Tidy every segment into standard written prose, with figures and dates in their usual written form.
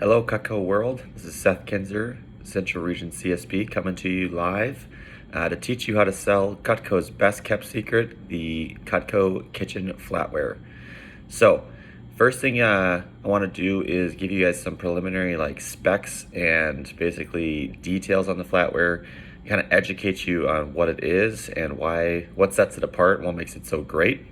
Hello, Cutco World. This is Seth Kinzer, Central Region CSP, coming to you live to teach you how to sell Cutco's best kept secret, the Cutco kitchen flatware. So, first thing I want to do is give you guys some preliminary specs and basically details on the flatware, kind of educate you on what it is and what sets it apart and what makes it so great.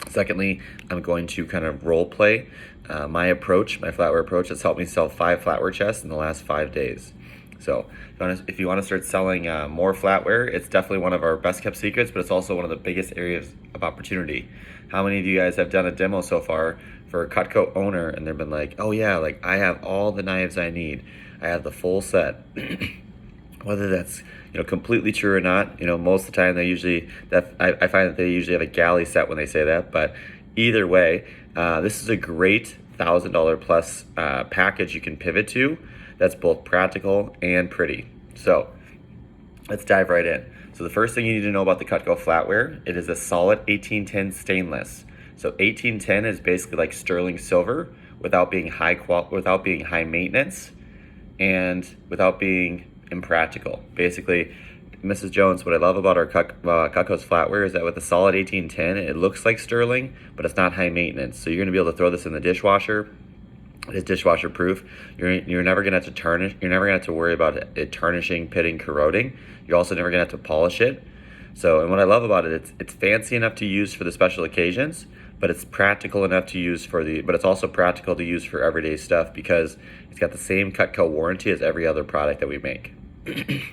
Secondly, I'm going to kind of role play my flatware approach that's helped me sell 5 flatware chests in the last 5 days. So if you want to start selling more flatware, it's definitely one of our best kept secrets, but it's also one of the biggest areas of opportunity. How many of you guys have done a demo so far for a Cutco owner and they've been like, oh yeah, I have all the knives I need. I have the full set. Whether that's completely true or not, most of the time I find that they usually have a galley set when they say that. But either way, this is a great $1,000 plus package you can pivot to. That's both practical and pretty. So let's dive right in. So the first thing you need to know about the Cutco flatware, it is a solid 1810 stainless. So 1810 is basically like sterling silver without being without being high maintenance, and without being impractical. Basically, Mrs. Jones, what I love about our Cutco's flatware is that with the solid 1810, it looks like sterling, but it's not high maintenance. So you're going to be able to throw this in the dishwasher. It's dishwasher proof. You're never going to have to tarnish. You're never going to have to worry about it tarnishing, pitting, corroding. You're also never going to have to polish it. So, and what I love about it, it's fancy enough to use for the special occasions, but it's practical enough to use but it's also practical to use for everyday stuff because it's got the same Cutco warranty as every other product that we make.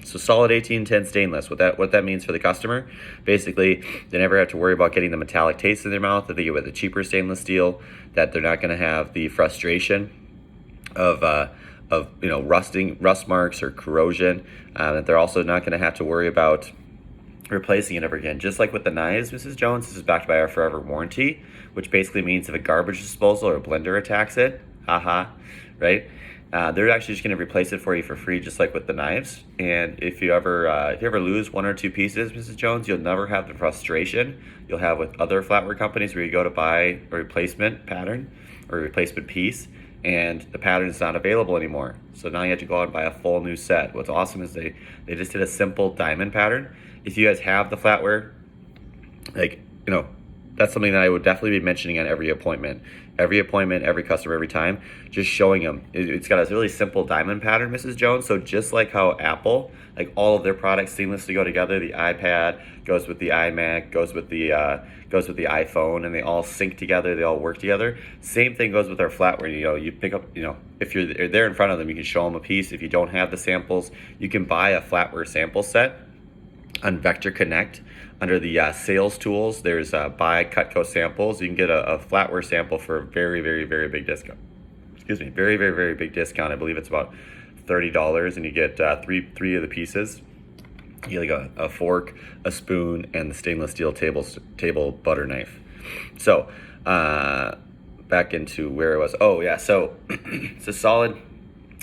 So solid 1810 stainless, what that means for the customer, basically they never have to worry about getting the metallic taste in their mouth that they get with a cheaper stainless steel, that they're not going to have the frustration of rust marks or corrosion, that they're also not going to have to worry about replacing it ever again. Just like with the knives, Mrs. Jones, this is backed by our forever warranty, which basically means if a garbage disposal or a blender attacks it, right? They're actually just going to replace it for you for free, just like with the knives. And if you ever lose 1 or 2 pieces, Mrs. Jones, you'll never have the frustration you'll have with other flatware companies where you go to buy a replacement pattern or a replacement piece, and the pattern is not available anymore. So now you have to go out and buy a full new set. What's awesome is they just did a simple diamond pattern. If you guys have the flatware, that's something that I would definitely be mentioning on every appointment, every customer, every time, just showing them. It's got a really simple diamond pattern, Mrs. Jones. So just like how Apple, all of their products seamlessly go together, the iPad goes with the iMac, goes with the iPhone, and they all sync together, they all work together. Same thing goes with our flatware. You pick up, if you're there in front of them, you can show them a piece. If you don't have the samples, you can buy a flatware sample set on Vector Connect. Under the sales tools, there's buy Cutco samples. You can get a flatware sample for a very, very, very big discount. Excuse me, very, very, very big discount. I believe it's about $30, and you get three of the pieces. You get a fork, a spoon, and the stainless steel table butter knife. So back into where I was. Oh yeah, so it's a solid.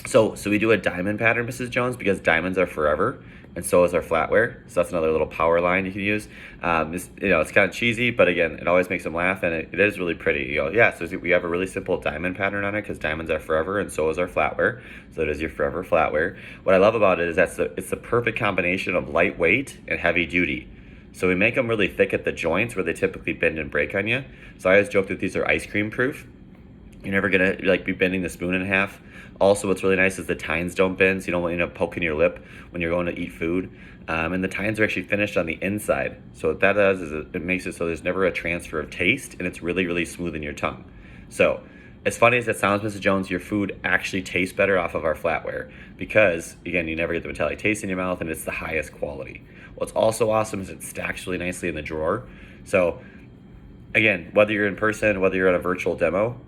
So we do a diamond pattern, Mrs. Jones, because diamonds are forever, and so is our flatware. So that's another little power line you can use. It's kind of cheesy, but again, it always makes them laugh, and it is really pretty. So we have a really simple diamond pattern on it because diamonds are forever, and so is our flatware. So it is your forever flatware. What I love about it is it's the perfect combination of lightweight and heavy duty. So we make them really thick at the joints where they typically bend and break on you. So I always joke that these are ice cream proof. You're never gonna be bending the spoon in half. Also, what's really nice is the tines don't bend, so you don't end up poking your lip when you're going to eat food. And the tines are actually finished on the inside. So what that does is it makes it so there's never a transfer of taste, and it's really, really smooth in your tongue. So as funny as that sounds, Mrs. Jones, your food actually tastes better off of our flatware because, again, you never get the metallic taste in your mouth, and it's the highest quality. What's also awesome is it stacks really nicely in the drawer. So again, whether you're in person, whether you're at a virtual demo,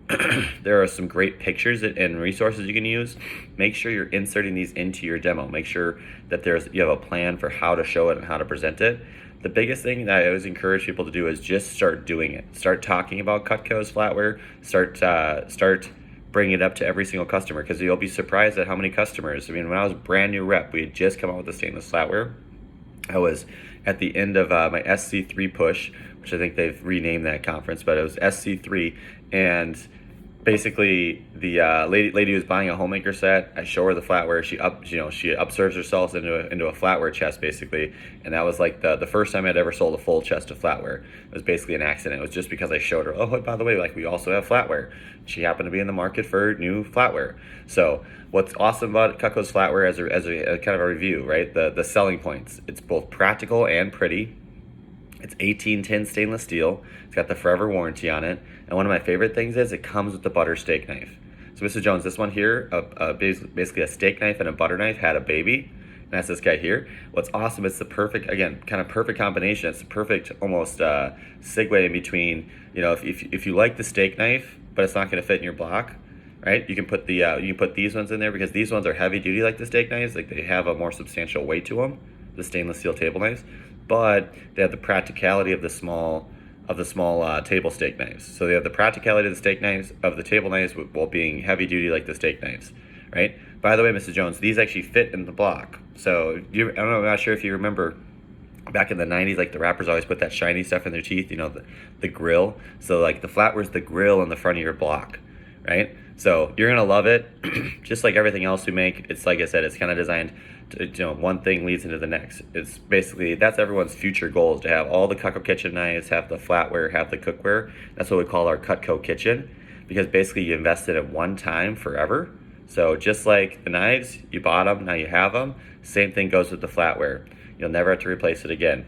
there are some great pictures and resources you can use. Make sure you're inserting these into your demo. Make sure that you have a plan for how to show it and how to present it. The biggest thing that I always encourage people to do is just start doing it. Start talking about Cutco's flatware. Start bringing it up to every single customer, because you'll be surprised at how many customers. When I was brand new rep, we had just come out with the stainless flatware. I was at the end of my SC3 push, which I think they've renamed that conference, but it was SC3, and basically the lady who's buying a homemaker set. I show her the flatware. She upserves herself into a flatware chest basically, and that was like the first time I'd ever sold a full chest of flatware. It was basically an accident. It was just because I showed her, oh, by the way, like we also have flatware. She happened to be in the market for new flatware. So what's awesome about Cutco's flatware as a kind of a review, right? The selling points. It's both practical and pretty. It's 18 tin stainless steel. It's got the forever warranty on it. And one of my favorite things is it comes with the butter steak knife. So Mrs. Jones, this one here, basically a steak knife and a butter knife, had a baby. And that's this guy here. What's awesome, it's the perfect, again, kind of perfect combination. It's the perfect almost segue in between, if you like the steak knife, but it's not gonna fit in your block, right? You can put these ones in there because these ones are heavy duty like the steak knives. Like they have a more substantial weight to them, the stainless steel table knives, but they have the practicality of the small table steak knives. So they have the practicality of the steak knives, of the table knives, while being heavy duty like the steak knives, right? By the way, Mrs. Jones, these actually fit in the block. So I'm not sure if you remember back in the 90s, like the rappers always put that shiny stuff in their teeth, the grill. So like the flatware's the grill in the front of your block, right? So you're gonna love it. Just like everything else we make, it's like I said, it's kind of designed to, one thing leads into the next. It's basically, that's everyone's future goal, is to have all the Cutco kitchen knives, have the flatware, have the cookware. That's what we call our Cutco kitchen, because basically you invested at one time forever. So just like the knives, you bought them, now you have them. Same thing goes with the flatware. You'll never have to replace it again.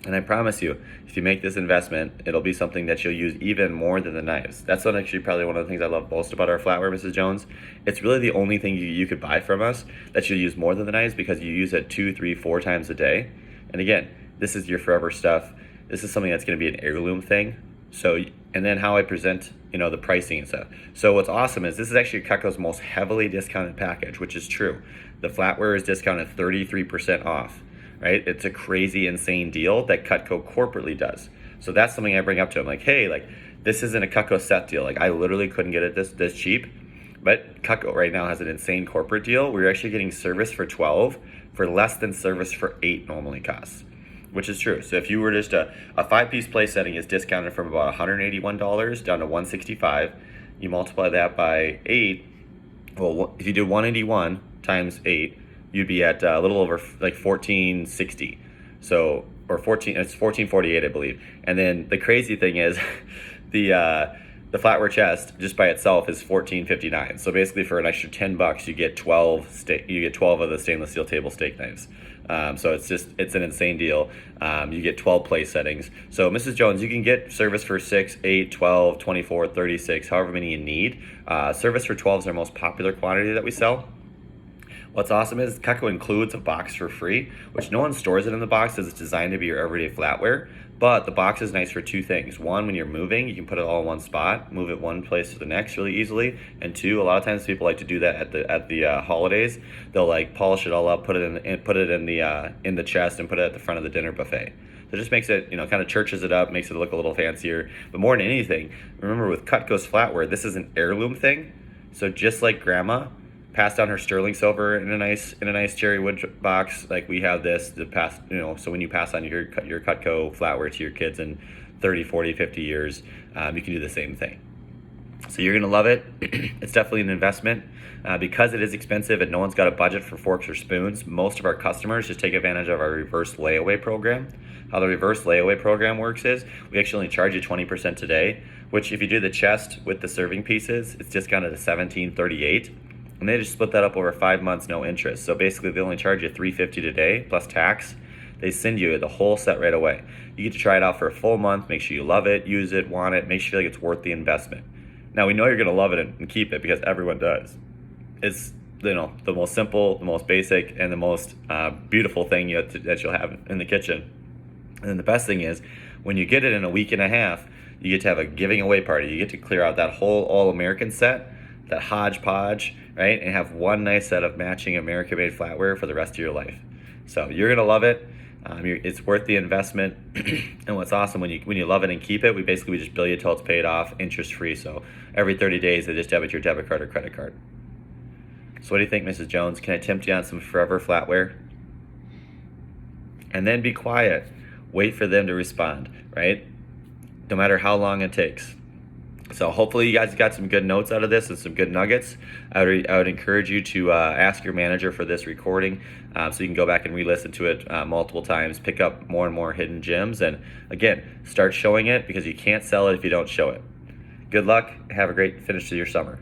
And I promise you, if you make this investment, it'll be something that you'll use even more than the knives. That's actually probably one of the things I love most about our flatware, Mrs. Jones. It's really the only thing you could buy from us that you'll use more than the knives, because you use it 2, 3, 4 times a day. And again, this is your forever stuff. This is something that's going to be an heirloom thing. So, and then how I present, the pricing and stuff. So what's awesome is this is actually Cutco's most heavily discounted package, which is true. The flatware is discounted 33% off. Right? It's a crazy, insane deal that Cutco corporately does. So that's something I bring up to them. Like, hey, like this isn't a Cutco set deal. Like I literally couldn't get it this cheap, but Cutco right now has an insane corporate deal. We're actually getting service for 12 for less than service for 8 normally costs, which is true. So if you were just a 5-piece place setting is discounted from about $181 down to $165. You multiply that by 8. Well, if you do 181 times 8, you'd be at a little over like 1460. So, or 1448, I believe. And then the crazy thing is the flatware chest just by itself is $14.59. So basically for an extra $10, you get 12 of the stainless steel table steak knives. So it's an insane deal. You get 12 place settings. So Mrs. Jones, you can get service for 6, 8, 12, 24, 36, however many you need. Service for 12 is our most popular quantity that we sell. What's awesome is Cutco includes a box for free, which no one stores it in the box as it's designed to be your everyday flatware. But the box is nice for 2 things. 1, when you're moving, you can put it all in one spot, move it one place to the next really easily. And 2, a lot of times people like to do that at the holidays. They'll like polish it all up, put it in the chest, and put it at the front of the dinner buffet. So it just makes it, kind of churches it up, makes it look a little fancier. But more than anything, remember with Cutco's flatware, this is an heirloom thing. So just like Grandma passed down her sterling silver in a nice cherry wood box, like we have this to pass, so when you pass on your Cutco flatware to your kids in 30, 40, 50 years, you can do the same thing. So you're gonna love it. It's definitely an investment. Because it is expensive and no one's got a budget for forks or spoons, most of our customers just take advantage of our reverse layaway program. How the reverse layaway program works is we actually only charge you 20% today, which if you do the chest with the serving pieces, it's discounted to $17.38. And they just split that up over 5 months, no interest. So basically they only charge you $3.50 today plus tax. They send you the whole set right away. You get to try it out for a full month, make sure you love it, use it, want it, make sure you feel like it's worth the investment. Now we know you're gonna love it and keep it because everyone does. It's the most simple, the most basic, and the most beautiful thing that you'll have in the kitchen. And then the best thing is when you get it in a week and a half, you get to have a giving away party. You get to clear out that whole all-American set, that hodgepodge, right? And have one nice set of matching American-made flatware for the rest of your life. So you're gonna love it. It's worth the investment. And what's awesome, when you love it and keep it, we just bill you till it's paid off, interest-free. So every 30 days, they just debit your debit card or credit card. So what do you think, Mrs. Jones? Can I tempt you on some forever flatware? And then be quiet. Wait for them to respond, right? No matter how long it takes. So hopefully you guys got some good notes out of this and some good nuggets. I would encourage you to ask your manager for this recording so you can go back and re-listen to it multiple times, pick up more and more hidden gems, and again, start showing it, because you can't sell it if you don't show it. Good luck. Have a great finish to your summer.